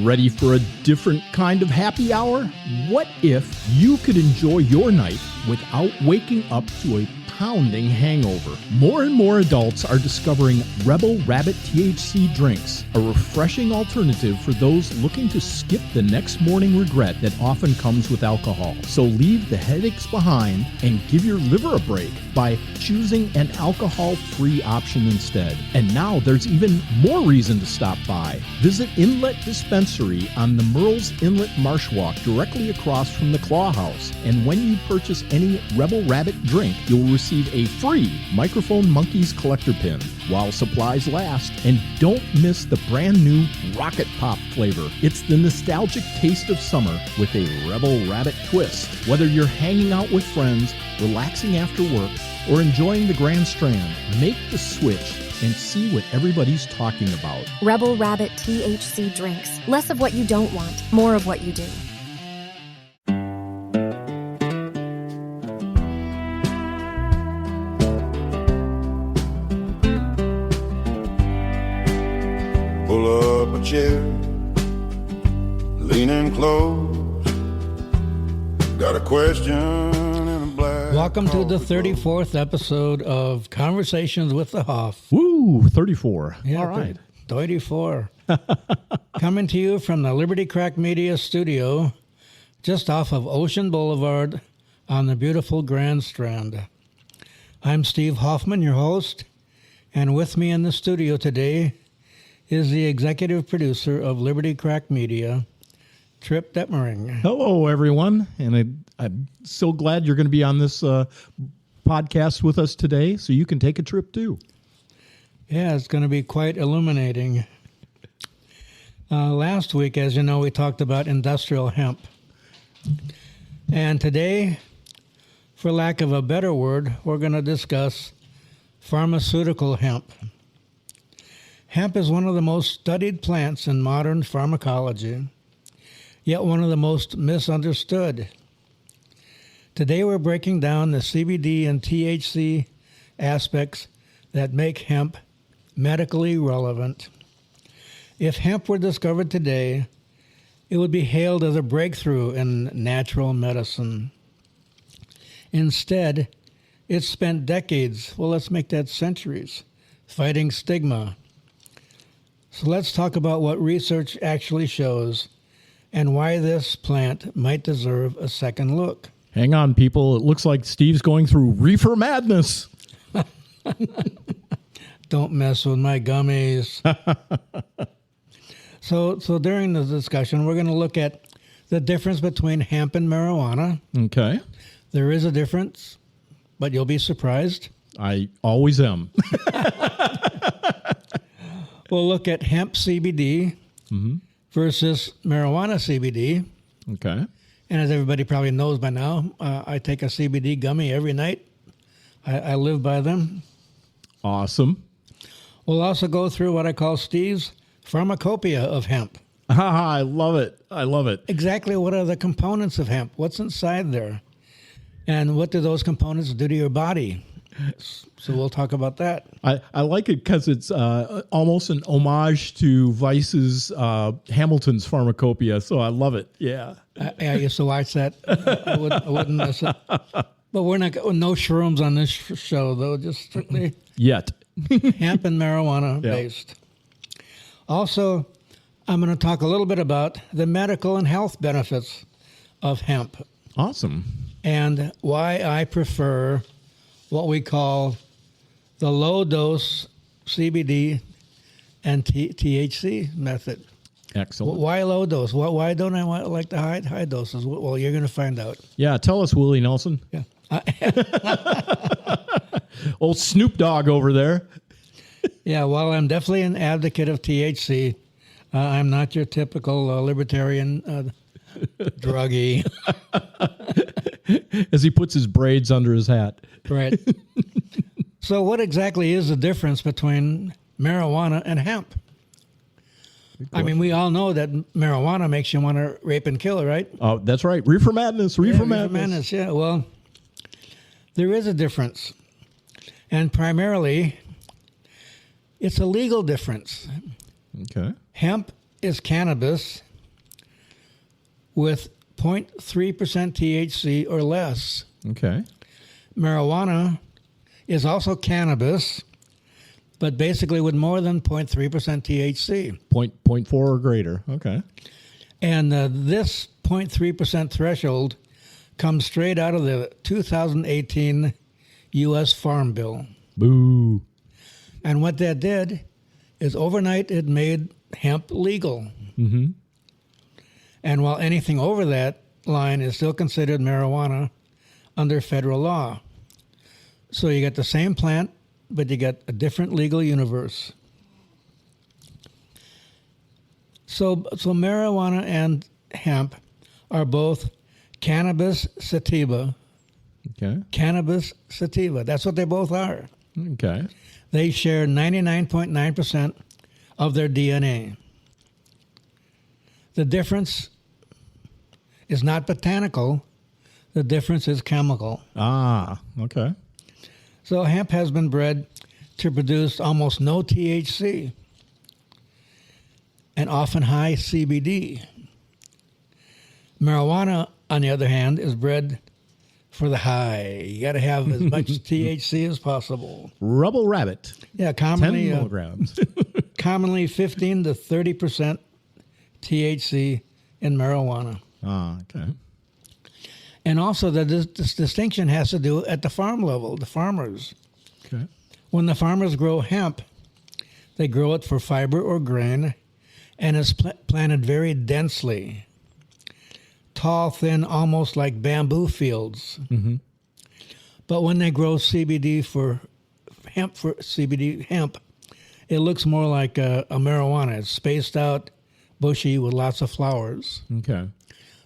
Ready for a different kind of happy hour? What if you could enjoy your night without waking up to a pounding hangover? More and more adults are discovering Rebel Rabbit THC drinks, a refreshing alternative for those looking to skip the next morning regret that often comes with alcohol. So leave the headaches behind and give your liver a break by choosing an alcohol-free option instead. And now there's even more reason to stop by. Visit Inlet Dispensary on the Murrell's Inlet Marsh Walk directly across from the Claw House. And when you purchase any Rebel Rabbit drink, you'll receive a free Microphone Monkeys collector pin while supplies last. And don't miss the brand new Rocket Pop flavor. It's the nostalgic taste of summer with a Rebel Rabbit twist. Whether you're hanging out with friends, relaxing after work, or enjoying the Grand Strand, make the switch and see what everybody's talking about. Rebel Rabbit THC drinks. Less of what you don't want, more of what you do. Pull up a chair, leaning close. Got a question in a black. Welcome to the 34th episode of Conversations with the Hoff. Woo, 34. Yeah, all right. 34. Coming to you from the Liberty Crack Media studio, just off of Ocean Boulevard on the beautiful Grand Strand. I'm Steve Hoffman, your host, and with me in the studio today is the executive producer of Liberty Crack Media, Trip Detmering. Hello, everyone. And I'm so glad you're going to be on this podcast with us today so you can take a trip too. Yeah, it's going to be quite illuminating. Last week, as you know, we talked about industrial hemp. And today, for lack of a better word, we're going to discuss pharmaceutical hemp. Hemp is one of the most studied plants in modern pharmacology, yet one of the most misunderstood. Today we're breaking down the CBD and THC aspects that make hemp medically relevant. If hemp were discovered today, it would be hailed as a breakthrough in natural medicine. Instead, it's spent decades, well, let's make that centuries, fighting stigma. So let's talk about what research actually shows and why this plant might deserve a second look. Hang on, people. It looks like Steve's going through reefer madness. Don't mess with my gummies. So during the discussion, we're going to look at the difference between hemp and marijuana. Okay. There is a difference, but you'll be surprised. I always am. We'll look at hemp CBD versus marijuana CBD. Okay. And as everybody probably knows by now, I take a CBD gummy every night. I live by them. Awesome. We'll also go through what I call Steve's pharmacopoeia of hemp. I love it. I love it. Exactly what are the components of hemp? What's inside there? And what do those components do to your body? So we'll talk about that. I like it because it's almost an homage to Vice's Hamilton's Pharmacopoeia, so I love it. Yeah. I used to watch that. I wouldn't miss it. But we're not no shrooms on this show, though. Just strictly Yet. hemp and marijuana based. Also, I'm going to talk a little bit about the medical and health benefits of hemp. Awesome. And why I prefer what we call the low-dose CBD and THC method. Excellent. Why low dose? Why don't I like the high doses? Well, you're going to find out. Yeah, tell us, Willie Nelson. Yeah. Old Snoop Dogg over there. Yeah, while I'm definitely an advocate of THC, I'm not your typical libertarian druggie. As he puts his braids under his hat. Right. So what exactly is the difference between marijuana and hemp? I mean, we all know that marijuana makes you want to rape and kill, right? Oh, that's right. Reefer madness. Reefer madness. Yeah, well, there is a difference. And primarily, it's a legal difference. Okay. Hemp is cannabis with 0.3% THC or less. Okay. Marijuana is also cannabis, but basically with more than 0.3% THC. 0.4 or greater. Okay. And this 0.3% threshold comes straight out of the 2018 U.S. Farm Bill. Boo. And what that did is overnight it made hemp legal. Mm-hmm. And while anything over that line is still considered marijuana under federal law. So you got the same plant, but you got a different legal universe. So marijuana and hemp are both cannabis sativa. Okay. Cannabis sativa. That's what they both are. Okay. They share 99.9% of their DNA. The difference is not botanical. The difference is chemical. Ah, okay. So hemp has been bred to produce almost no THC and often high CBD. Marijuana, on the other hand, is bred for the high. You got to have as much THC as possible. Rubble rabbit. Yeah, 10 commonly milligrams. commonly 15 to 30% THC in marijuana. Ah, okay. And also this distinction has to do at the farm level, the farmers. Okay. When the farmers grow hemp, they grow it for fiber or grain, and it's planted very densely. Tall, thin, almost like bamboo fields. Mm-hmm. But when they grow CBD for CBD hemp, it looks more like a marijuana. It's spaced out, bushy, with lots of flowers. Okay.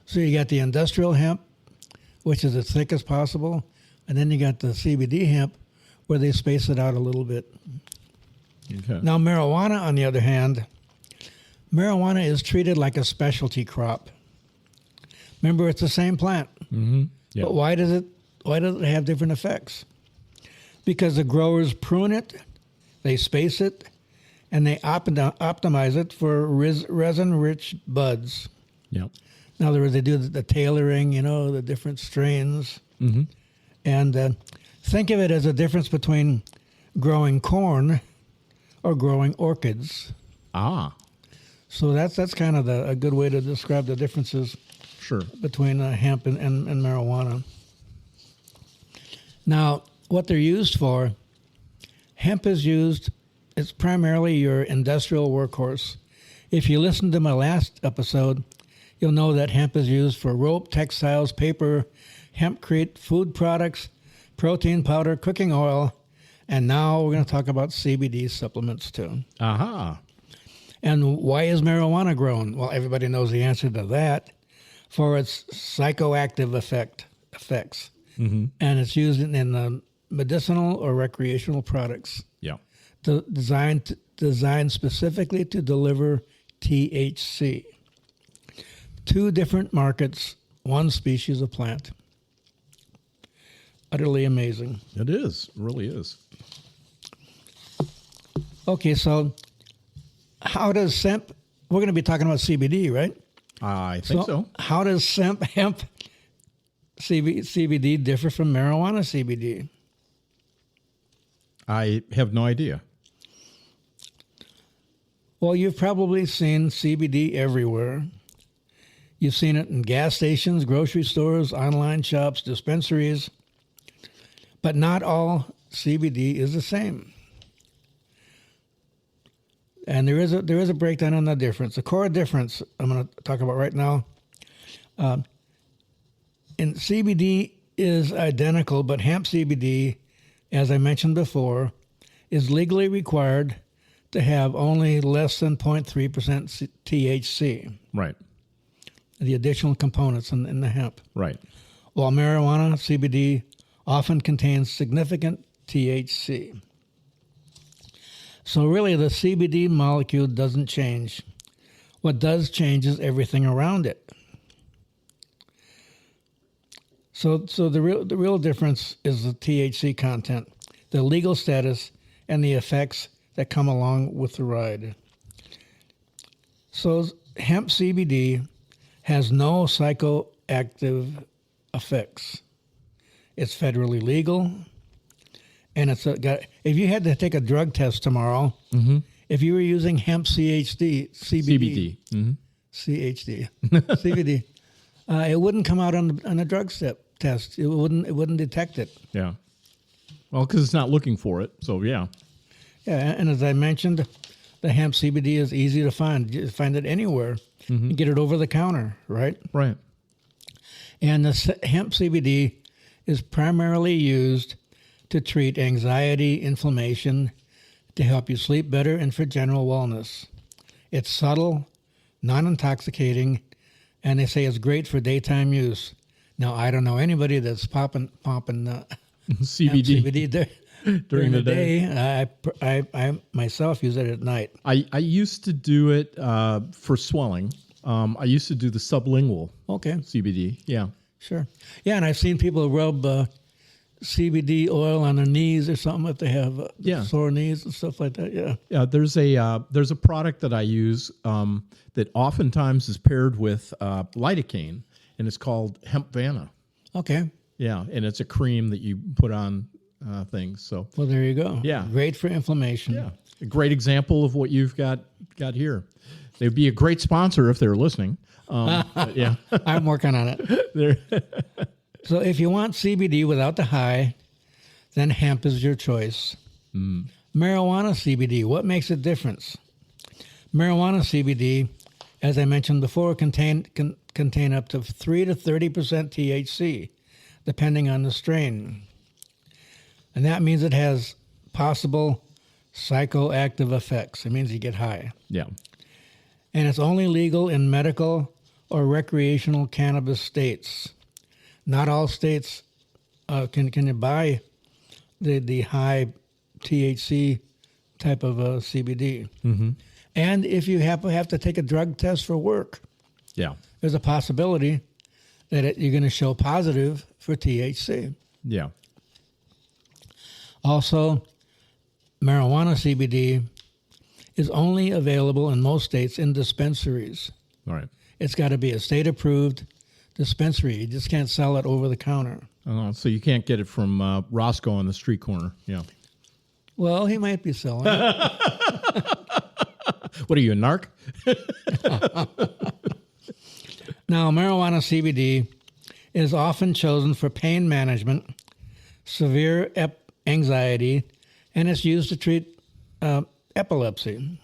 So you got the industrial hemp, which is as thick as possible, and then you got the CBD hemp, where they space it out a little bit. Okay. Now, marijuana, on the other hand, marijuana is treated like a specialty crop. Remember, it's the same plant. Mm-hmm. Yep. But why does it have different effects? Because the growers prune it, they space it, and they optimize it for resin-rich buds. Yep. In other words, they do the tailoring, the different strains. Mm-hmm. And think of it as a difference between growing corn or growing orchids. Ah, So that's kind of a good way to describe the differences sure. between hemp and marijuana. Now, what they're used for, hemp is used, it's primarily your industrial workhorse. If you listen to my last episode, you'll know that hemp is used for rope, textiles, paper, hempcrete, food products, protein powder, cooking oil, and now we're going to talk about CBD supplements too. Aha. And why is marijuana grown? Well, everybody knows the answer to that, for its psychoactive effects. Mm-hmm. And it's used in medicinal or recreational products Yeah. designed specifically to deliver THC. 2 different markets, 1 species of plant. Utterly amazing. It is. It really is. Okay, so how does hemp, we're going to be talking about CBD, right? I think so. How does hemp CBD differ from marijuana CBD? I have no idea. Well, you've probably seen CBD everywhere. You've seen it in gas stations, grocery stores, online shops, dispensaries. But not all CBD is the same. And there is a breakdown on the difference. The core difference I'm going to talk about right now. In CBD is identical, but hemp CBD, as I mentioned before, is legally required to have only less than 0.3% THC. Right. The additional components in the hemp. Right. While marijuana CBD often contains significant THC. So really the CBD molecule doesn't change. What does change is everything around it. So the real difference is the THC content, the legal status, and the effects that come along with the ride. So hemp CBD has no psychoactive effects. It's federally legal, and if you had to take a drug test tomorrow, if you were using hemp CBD, CBD, it wouldn't come out on a drug test. It wouldn't detect it. Yeah. Well, because it's not looking for it. So, yeah. Yeah, and as I mentioned, the hemp CBD is easy to find. You find it anywhere. You get it over the counter, right? Right. And the hemp CBD is primarily used to treat anxiety, inflammation, to help you sleep better, and for general wellness. It's subtle, non-intoxicating, and they say it's great for daytime use. Now, I don't know anybody that's popping CBD there. During the day. I myself use it at night. I used to do it for swelling. I used to do the sublingual CBD. Yeah. Sure. Yeah, and I've seen people rub CBD oil on their knees or something if they have sore knees and stuff like that. Yeah. Yeah. There's a product that I use that oftentimes is paired with lidocaine, and it's called Hemp Vana. Okay. Yeah, and it's a cream that you put on things. So well, there you go. Yeah, great for inflammation. Yeah, a great example of what you've got here. They'd be a great sponsor if they were listening. Yeah, I'm working on it. So if you want CBD without the high, then hemp is your choice. Marijuana CBD, what makes a difference? Marijuana CBD, as I mentioned before, contain up to 3 to 30% THC, depending on the strain. And that means it has possible psychoactive effects. It means you get high. Yeah. And it's only legal in medical or recreational cannabis states. Not all states can you buy the high THC type of CBD. And if you have to take a drug test for work, there's a possibility that you're going to show positive for THC. Yeah. Also, marijuana CBD is only available in most states in dispensaries. All right. It's got to be a state-approved dispensary. You just can't sell it over the counter. Oh, so you can't get it from Roscoe on the street corner. Yeah. Well, he might be selling it. What are you, a narc? Now, marijuana CBD is often chosen for pain management, severe anxiety, and it's used to treat epilepsy.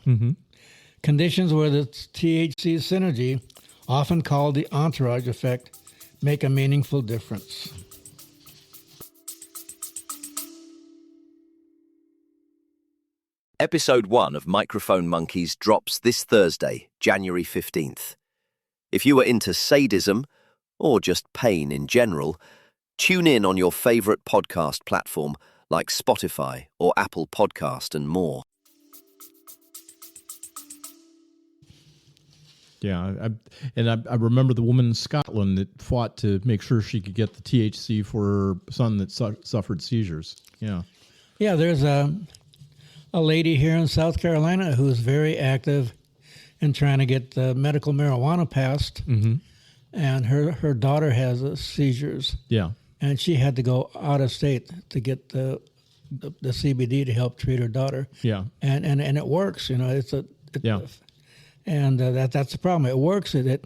Conditions where the THC synergy, often called the entourage effect, make a meaningful difference. Episode 1 of Microphone Monkeys drops this Thursday, January 15th. If you are into sadism, or just pain in general, tune in on your favorite podcast platform like Spotify or Apple Podcast and more. Yeah, I remember the woman in Scotland that fought to make sure she could get the THC for her son that suffered seizures. Yeah. Yeah, there's a lady here in South Carolina who's very active in trying to get medical marijuana passed, and her daughter has seizures. Yeah. And she had to go out of state to get the CBD to help treat her daughter. Yeah. And it works, you know. And that's the problem. It works. A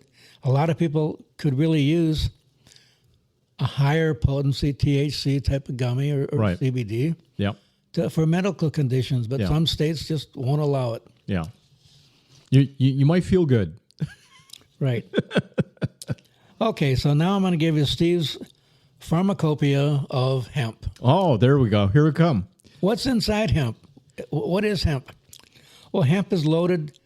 lot of people could really use a higher potency THC type of gummy or CBD for medical conditions, but some states just won't allow it. Yeah. You might feel good. Right. Okay, so now I'm going to give you Steve's pharmacopoeia of hemp. Oh, there we go. Here we come. What's inside hemp? What is hemp? Well, hemp is loaded.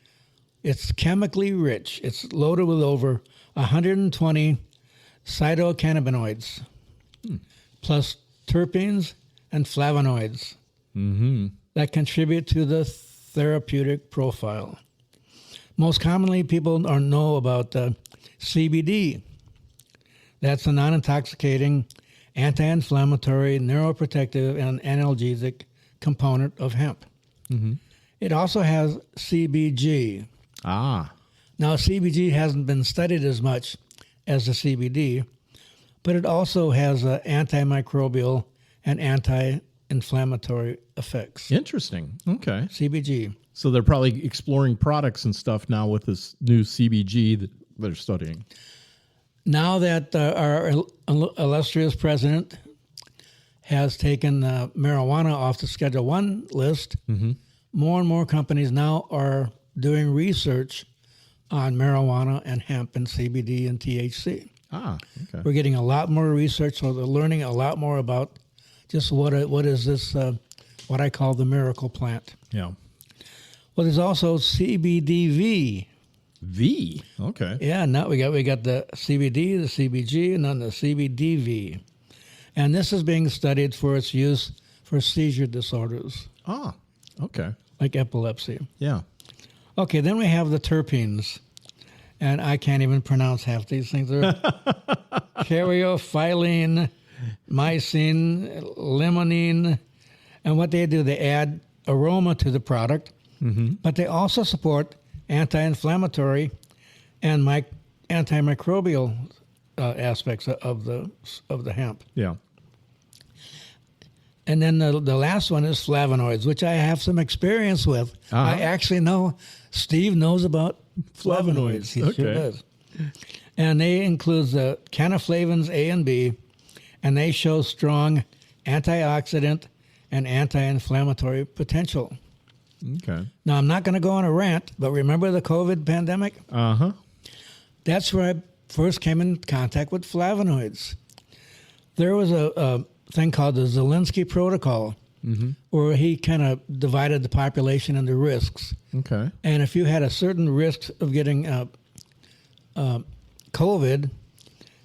It's chemically rich. It's loaded with over 120 phytocannabinoids, plus terpenes and flavonoids that contribute to the therapeutic profile. Most commonly, people know about CBD. That's a non-intoxicating, anti-inflammatory, neuroprotective, and analgesic component of hemp. It also has CBG. Now, CBG hasn't been studied as much as the CBD, but it also has antimicrobial and anti-inflammatory effects. Interesting. Okay. CBG. So they're probably exploring products and stuff now with this new CBG that they're studying. Now that our illustrious president has taken marijuana off the Schedule 1 list, more and more companies now are doing research on marijuana and hemp and CBD and THC. Okay. We're getting a lot more research, so they're learning a lot more about just what is this, what I call the miracle plant. Yeah. Well, there's also CBDV. V. Okay. Yeah, now we got the CBD, the CBG, and then the CBDV. And this is being studied for its use for seizure disorders. Okay. Like epilepsy. Yeah. Okay, then we have the terpenes. And I can't even pronounce half these things. They're caryophyllene, myrcene, limonene. And what they do, they add aroma to the product, but they also support anti-inflammatory and antimicrobial aspects of the hemp. Yeah. And then the last one is flavonoids, which I have some experience with. I actually know Steve knows about flavonoids. He sure does. And they include the canaflavins A and B, and they show strong antioxidant and anti-inflammatory potential. Okay. Now, I'm not going to go on a rant, but remember the COVID pandemic? That's where I first came in contact with flavonoids. There was a thing called the Zelensky Protocol, where he kind of divided the population into risks. Okay. And if you had a certain risk of getting COVID,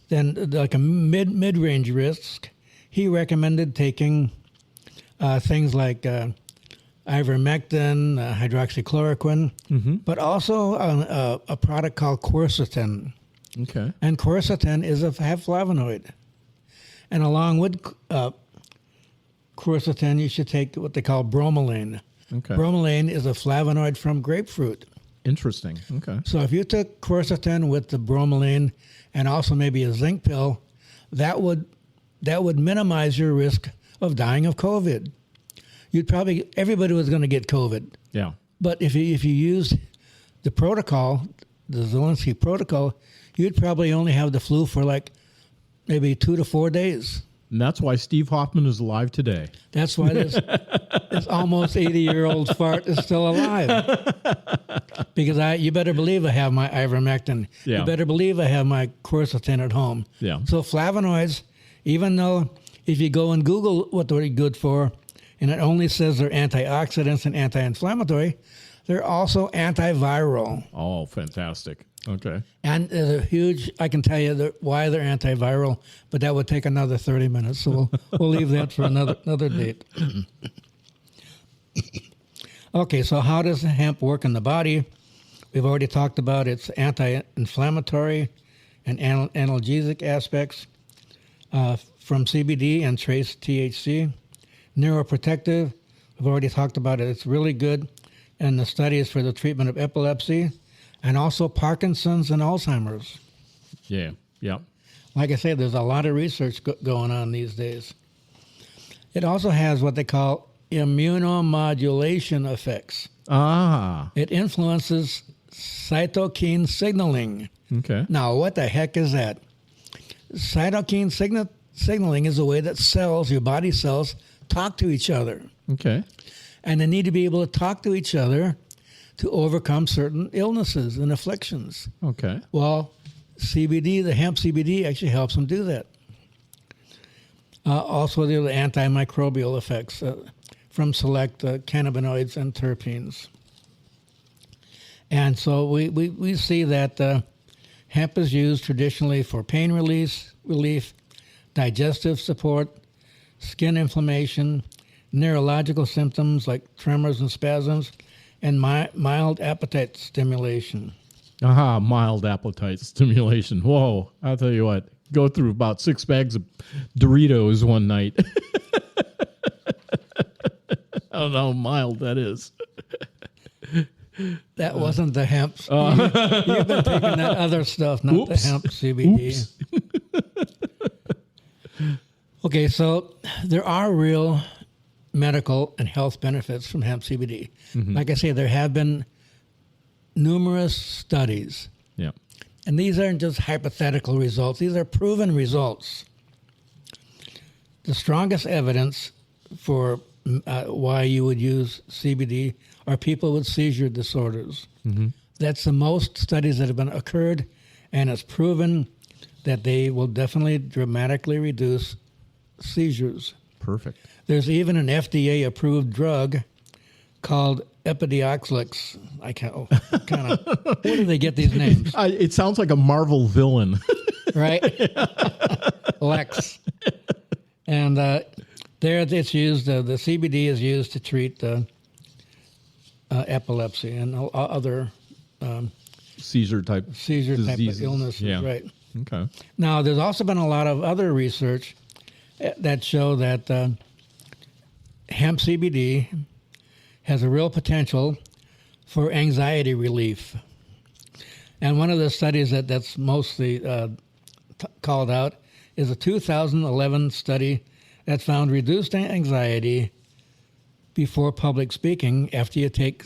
then like a mid-range risk, he recommended taking things like ivermectin, hydroxychloroquine, but also a product called quercetin. Okay. And quercetin is a flavonoid. And along with quercetin, you should take what they call bromelain. Okay. Bromelain is a flavonoid from grapefruit. Interesting. Okay. So if you took quercetin with the bromelain and also maybe a zinc pill, that would minimize your risk of dying of COVID. Everybody was going to get COVID. Yeah. But if you used the protocol, the Zelensky protocol, you'd probably only have the flu for like maybe 2 to 4 days. And that's why Steve Hoffman is alive today. That's why this almost 80-year-old fart is still alive. Because you better believe I have my ivermectin. Yeah. You better believe I have my quercetin at home. Yeah. So flavonoids, even though if you go and Google what they're good for, and it only says they're antioxidants and anti-inflammatory, they're also antiviral. Oh, fantastic. Okay. And there's a huge, I can tell you why they're antiviral, but that would take another 30 minutes, so we'll leave that for another date. Okay, so how does hemp work in the body? We've already talked about its anti-inflammatory and analgesic aspects from CBD and trace THC. Neuroprotective, we've already talked about it. It's really good in the studies for the treatment of epilepsy and also Parkinson's and Alzheimer's. Yeah. Yeah. Like I said, there's a lot of research going on these days. It also has what they call immunomodulation effects. It influences cytokine signaling. Okay. Now, what the heck is that? Cytokine signaling is the way that cells, your body cells, talk to each other. Okay. And they need to be able to talk to each other to overcome certain illnesses and afflictions. Okay. Well, CBD, the hemp CBD, actually helps them do that. Also, there are the antimicrobial effects from select cannabinoids and terpenes. And so we see that hemp is used traditionally for pain relief, digestive support, skin inflammation, neurological symptoms like tremors and spasms, and mild appetite stimulation. Mild appetite stimulation. Whoa, I'll tell you what, go through about 6 bags of Doritos one night. I don't know how mild that is. That wasn't the hemp. You've been taking that other stuff, not the hemp CBD. Okay, so there are real medical and health benefits from hemp CBD. Like I say, there have been numerous studies. Yeah. And these aren't just hypothetical results. These are proven results. The strongest evidence for why you would use CBD are people with seizure disorders. That's the most studies that have been occurred, and it's proven that they will definitely dramatically reduce seizures. Perfect. There's even an FDA-approved drug called Epidioxlex. I can't. Kind of. Where do they get these names? It sounds like a Marvel villain. Right? Lex. And there it's used. The CBD is used to treat epilepsy and other Seizure type of illnesses. Yeah. Right. Okay. Now, there's also been a lot of other research that show that hemp CBD has a real potential for anxiety relief. And one of the studies that's mostly called out is a 2011 study that found reduced anxiety before public speaking after you take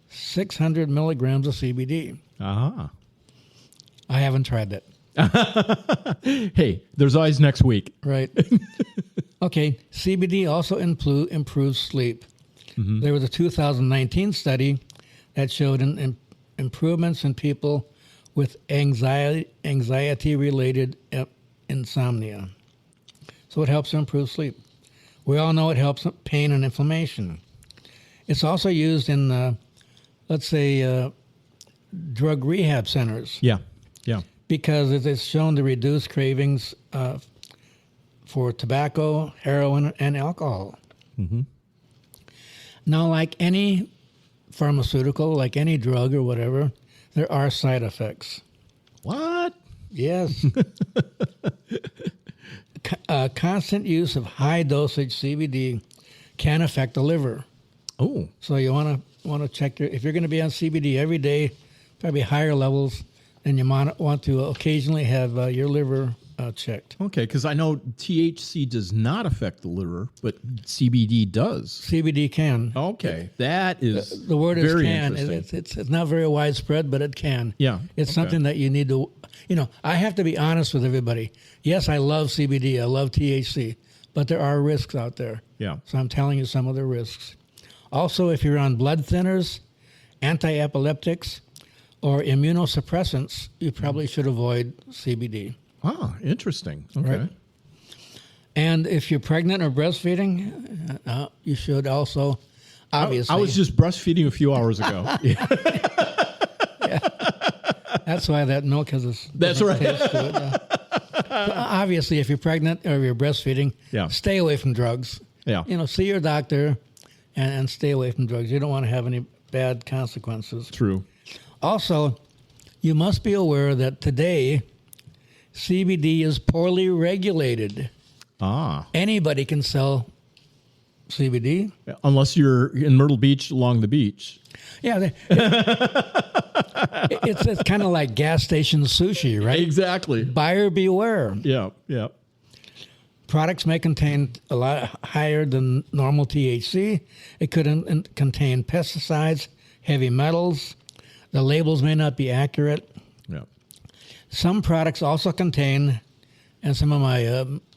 600 milligrams of CBD. Ah. I haven't tried that. Hey, there's always next week. Right. Okay, CBD also improves sleep. There was a 2019 study that showed improvements in people with anxiety-related insomnia. So it helps to improve sleep. We all know it helps pain and inflammation. It's also used in, let's say, drug rehab centers. Yeah. Yeah. Because it is shown to reduce cravings for tobacco, heroin, and alcohol. Now, like any pharmaceutical, like any drug or whatever, there are side effects. What? Yes. Constant use of high dosage CBD can affect the liver. Oh. So you want to check if you're going to be on CBD every day, probably higher levels, then you might want to occasionally have your liver checked. Okay, because I know THC does not affect the liver, but CBD does. CBD can. Okay, that is the word is very can. interesting. It's not very widespread, but it can. Yeah, it's something that you need to. I have to be honest with everybody. Yes, I love CBD. I love THC, but there are risks out there. Yeah. So I'm telling you some of the risks. Also, if you're on blood thinners, anti-epileptics, or immunosuppressants, you probably should avoid CBD. Ah, interesting. Okay. Right? And if you're pregnant or breastfeeding, you should also, obviously. I was just breastfeeding a few hours ago. Yeah. That's why that milk has a That's right. taste to it. Yeah. So obviously, if you're pregnant or you're breastfeeding, stay away from drugs. Yeah. See your doctor and stay away from drugs. You don't want to have any bad consequences. True. Also, you must be aware that today, CBD is poorly regulated. Ah. Anybody can sell CBD. Unless you're in Myrtle Beach along the beach. Yeah. It's kind of like gas station sushi, right? Exactly. Buyer beware. Yeah, yeah. Products may contain a lot higher than normal THC. It could contain pesticides, heavy metals. The labels may not be accurate. Yeah. Some products also contain, and some of my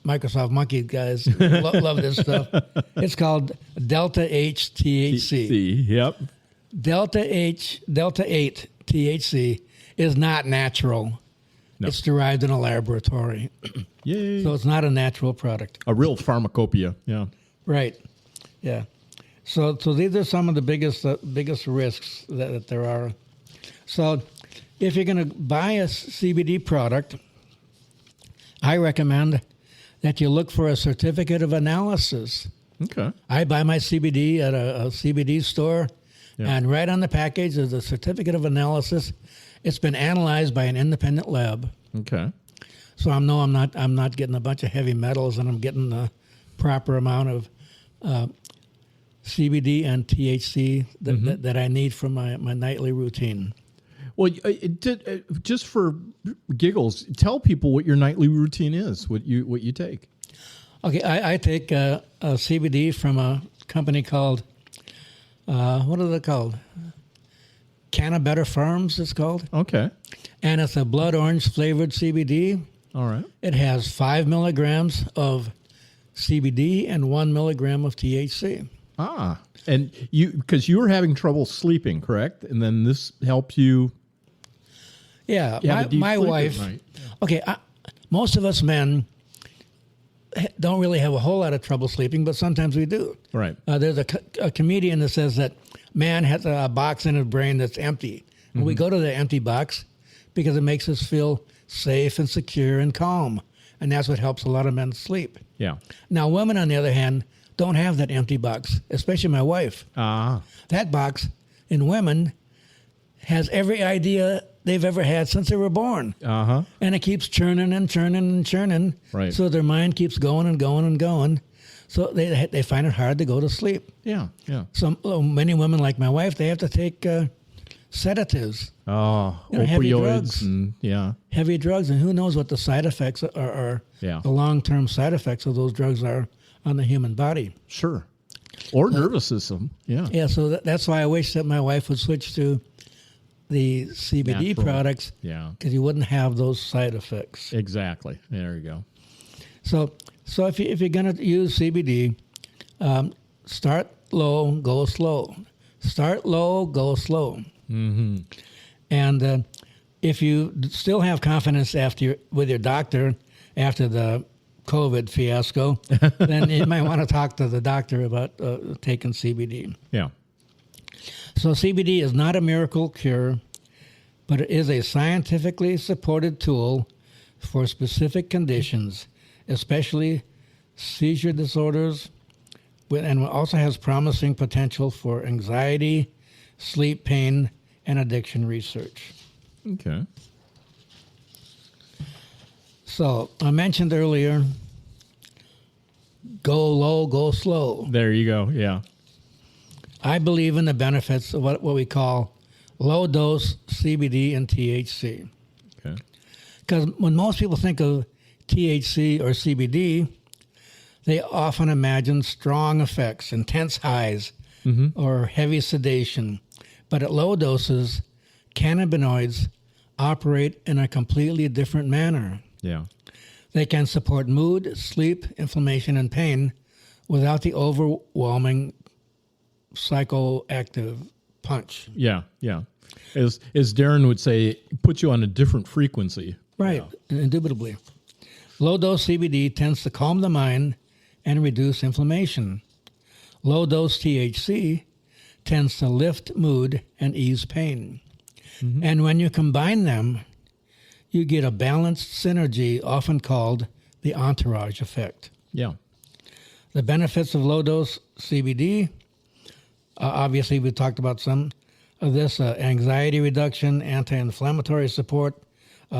Microsoft Monkey guys love this stuff. It's called Delta-THC. Yep. Delta-8 THC is not natural. No. It's derived in a laboratory. Yay. So it's not a natural product. A real pharmacopoeia. Yeah. Right. Yeah. So these are some of the biggest risks that there are. So if you're going to buy a CBD product, I recommend that you look for a certificate of analysis. Okay. I buy my CBD at a CBD store, and right on the package is a certificate of analysis. It's been analyzed by an independent lab. Okay. So I'm not getting a bunch of heavy metals, and I'm getting the proper amount of CBD and THC that I need for my nightly routine. Well, just for giggles, tell people what your nightly routine is. What you take. Okay, I take a CBD from a company called what are they called? Cannabetter Farms. It's called. Okay. And it's a blood orange flavored CBD. All right. It has 5 milligrams of CBD and 1 milligram of THC. Ah, and because you were having trouble sleeping, correct? And then this helped you. Yeah, have a deep my sleep at wife. night. Okay, most of us men don't really have a whole lot of trouble sleeping, but sometimes we do. Right. There's a comedian that says that man has a box in his brain that's empty. And we go to the empty box because it makes us feel safe and secure and calm. And that's what helps a lot of men sleep. Yeah. Now, women, on the other hand, don't have that empty box, especially my wife. Ah. That box in women has every idea they've ever had since they were born. Uh-huh. And it keeps churning and churning and churning. Right. So their mind keeps going and going and going. So they find it hard to go to sleep. Yeah. Yeah. So many women like my wife, they have to take sedatives, Oh, heavy opioids drugs. and heavy drugs, and who knows what the side effects are Yeah. the long-term side effects of those drugs are on the human body. Sure. Or nervous system. Yeah. Yeah, so that's why I wish that my wife would switch to the CBD Natural. products, Yeah. because you wouldn't have those side effects. Exactly. There you go. So if you're going to use CBD, start low, go slow. Start low, go slow. Mm-hmm. And if you still have confidence with your doctor after the COVID fiasco, then you might want to talk to the doctor about taking CBD. Yeah. So CBD is not a miracle cure, but it is a scientifically supported tool for specific conditions, especially seizure disorders, and also has promising potential for anxiety, sleep pain, and addiction research. Okay. So I mentioned earlier, go low, go slow. There you go. Yeah. I believe in the benefits of what we call low-dose CBD and THC. Okay. Because when most people think of THC or CBD, they often imagine strong effects, intense highs, or heavy sedation. But at low doses, cannabinoids operate in a completely different manner. Yeah. They can support mood, sleep, inflammation, and pain without the overwhelming psychoactive punch. Yeah. Yeah. As Darren would say, put you on a different frequency. Right, indubitably. Low-dose CBD tends to calm the mind and reduce inflammation. Low-dose THC tends to lift mood and ease pain. And when you combine them, you get a balanced synergy, often called the entourage effect. Yeah. The benefits of low-dose CBD, obviously we talked about some of this, anxiety reduction, anti-inflammatory support,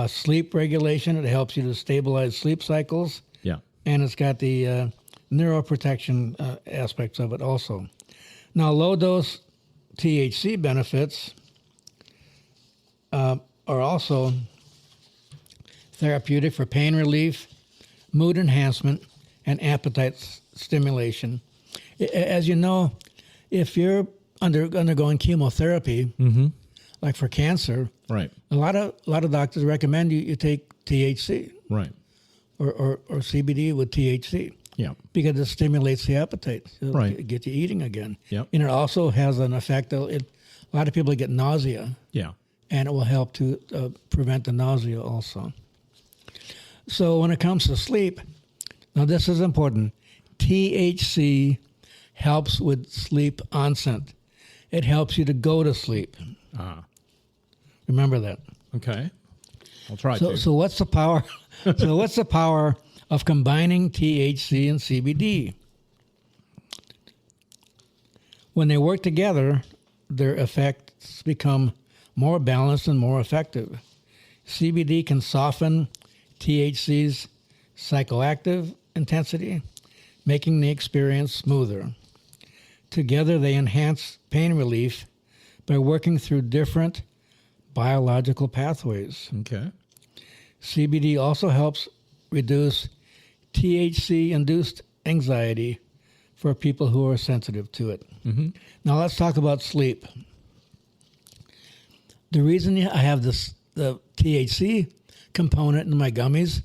sleep regulation. It helps you to stabilize sleep cycles. Yeah. And it's got the neuroprotection aspects of it also. Now, low-dose THC benefits are also therapeutic for pain relief, mood enhancement, and appetite stimulation. As you know, if you're undergoing chemotherapy, like for cancer, Right. a lot of doctors recommend you take THC Right. or CBD with THC. Yeah. Because it stimulates the appetite. It'll Right. get you eating again. Yep. And it also has an effect. A lot of people get nausea, Yeah. and it will help to prevent the nausea also. So when it comes to sleep, now this is important. THC helps with sleep onset. It helps you to go to sleep. Remember that. Okay. I'll try So, to. so what's the power? So what's the power of combining THC and CBD? When they work together, their effects become more balanced and more effective. CBD can soften THC's psychoactive intensity, making the experience smoother. Together, they enhance pain relief by working through different biological pathways. Okay. CBD also helps reduce THC-induced anxiety for people who are sensitive to it. Mm-hmm. Now let's talk about sleep. The reason I have the THC component in my gummies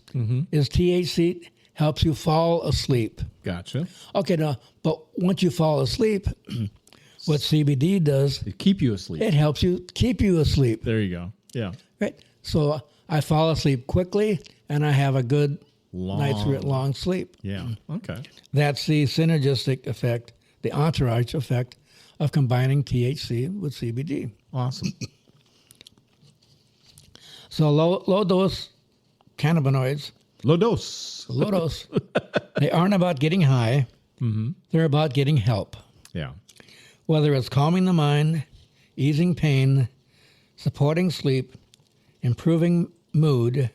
is THC helps you fall asleep. Gotcha. Okay, now, but once you fall asleep, what CBD does, They keep you asleep. it helps you keep you asleep. There you go. Yeah. Right? So I fall asleep quickly, and I have a good night's Long. long sleep. Yeah. Okay. That's the synergistic effect, the entourage effect of combining THC with CBD. Awesome. So low dose cannabinoids, Low dose. low dose, they aren't about getting high. They're about getting help. Yeah. Whether it's calming the mind, easing pain, supporting sleep, improving mood,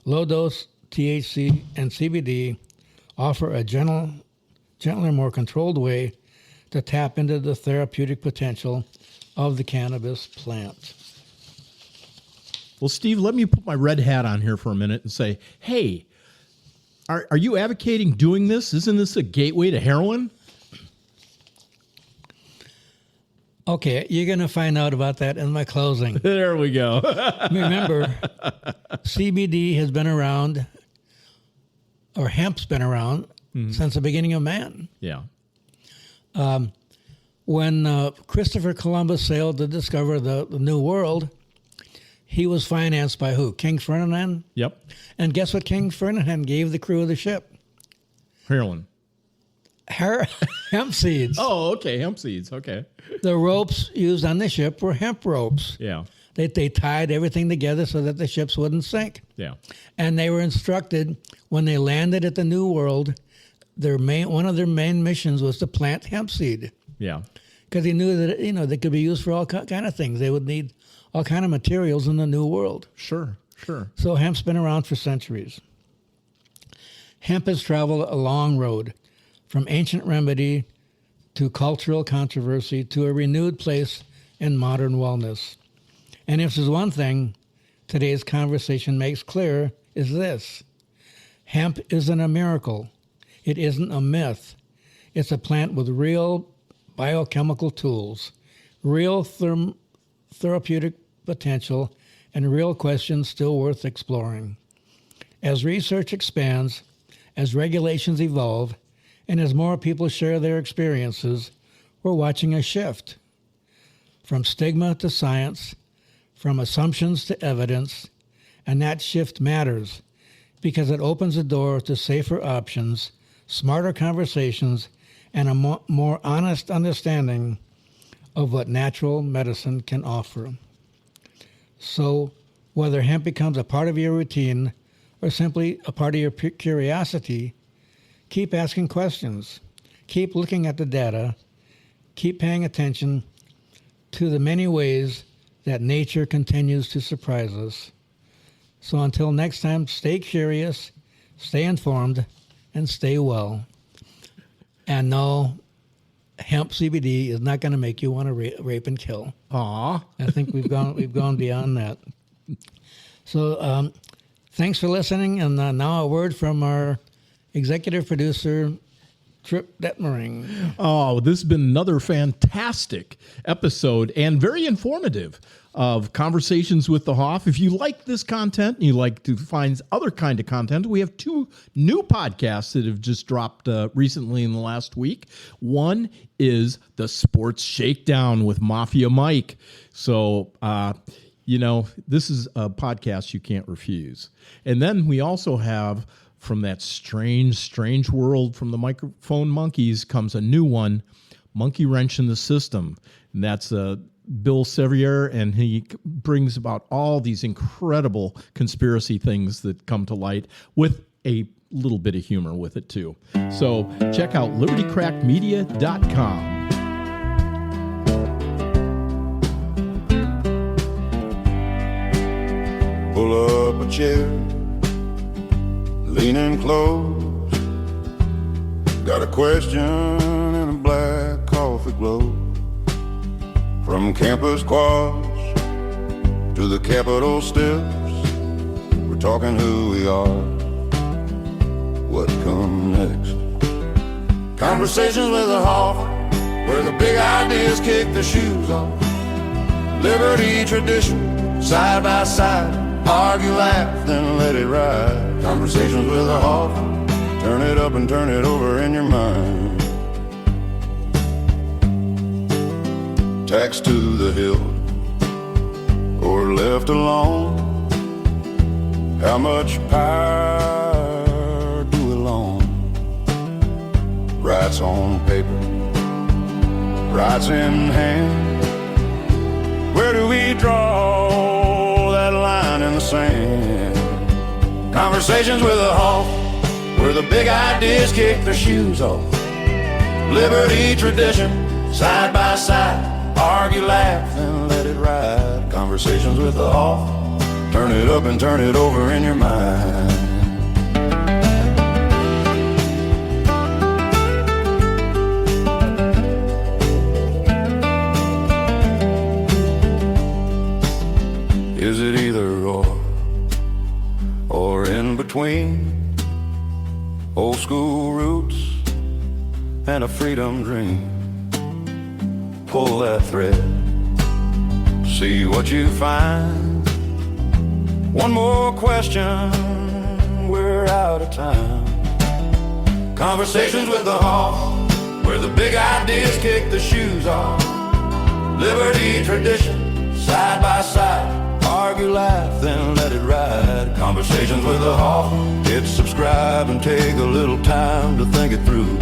low dose THC and CBD offer a gentler, more controlled way to tap into the therapeutic potential of the cannabis plant. Well, Steve, let me put my red hat on here for a minute and say, hey, are you advocating doing this? Isn't this a gateway to heroin? Okay, you're going to find out about that in my closing. There we go. Remember, CBD has been around, or hemp's been around since the beginning of man. Yeah. When Christopher Columbus sailed to discover the New World, he was financed by who? King Ferdinand? Yep. And guess what King Ferdinand gave the crew of the ship? Heroin. Hemp seeds. Oh, okay. Hemp seeds. Okay. The ropes used on the ship were hemp ropes. Yeah. They tied everything together so that the ships wouldn't sink. Yeah. And they were instructed when they landed at the New World, one of their main missions was to plant hemp seed. Yeah. Because he knew that they could be used for all kind of things. They would need all kind of materials in the New World. Sure. So hemp's been around for centuries. Hemp has traveled a long road, from ancient remedy to cultural controversy to a renewed place in modern wellness. And if there's one thing today's conversation makes clear, is this: hemp isn't a miracle. It isn't a myth. It's a plant with real biochemical tools, real therapeutic potential, and real questions still worth exploring. As research expands, as regulations evolve, and as more people share their experiences, we're watching a shift. From stigma to science, from assumptions to evidence, and that shift matters because it opens the door to safer options, smarter conversations, and a more honest understanding of what natural medicine can offer. So, whether hemp becomes a part of your routine or simply a part of your curiosity, keep asking questions, keep looking at the data, keep paying attention to the many ways that nature continues to surprise us. So until next time, stay curious, stay informed, and stay well. And no, hemp CBD is not going to make you want to rape and kill. Aw. I think we've gone beyond that. So thanks for listening, and now a word from our executive producer, Trip Detmering. Oh, this has been another fantastic episode and very informative of Conversations with the Hoff. If you like this content and you like to find other kind of content, we have 2 new podcasts that have just dropped recently in the last week. One is the Sports Shakedown with Mafia Mike. So, this is a podcast you can't refuse. And then we also have, from that strange world from the microphone monkeys, comes a new one, Monkey Wrench in the System. And that's Bill Sevier, and he brings about all these incredible conspiracy things that come to light with a little bit of humor with it too. So check out libertycrackmedia.com. Pull up a chair, leaning close. Got a question in a black Norfolk globe. From campus quads to the Capitol steps, we're talking who we are, what comes next. Conversations with the Hoff, where the big ideas kick the shoes off. Liberty, tradition, side by side, argue, laugh, then let it ride. Conversations with the Hoff, turn it up and turn it over in your mind. Tax to the hill, or left alone. How much power do we loan? Rights on paper, rights in hand. Where do we draw that line in the sand? Conversations with a Hoff, where the big ideas kick their shoes off. Liberty, tradition, side by side, argue, laugh, and let it ride. Conversations with the Hoff, turn it up and turn it over in your mind. Is it either or in between? Old school roots and a freedom dream. Pull that thread, see what you find. One more question, we're out of time. Conversations with the Hoff, where the big ideas kick the shoes off. Liberty, tradition, side by side, argue, laugh, then let it ride. Conversations with the Hoff, hit subscribe and take a little time to think it through.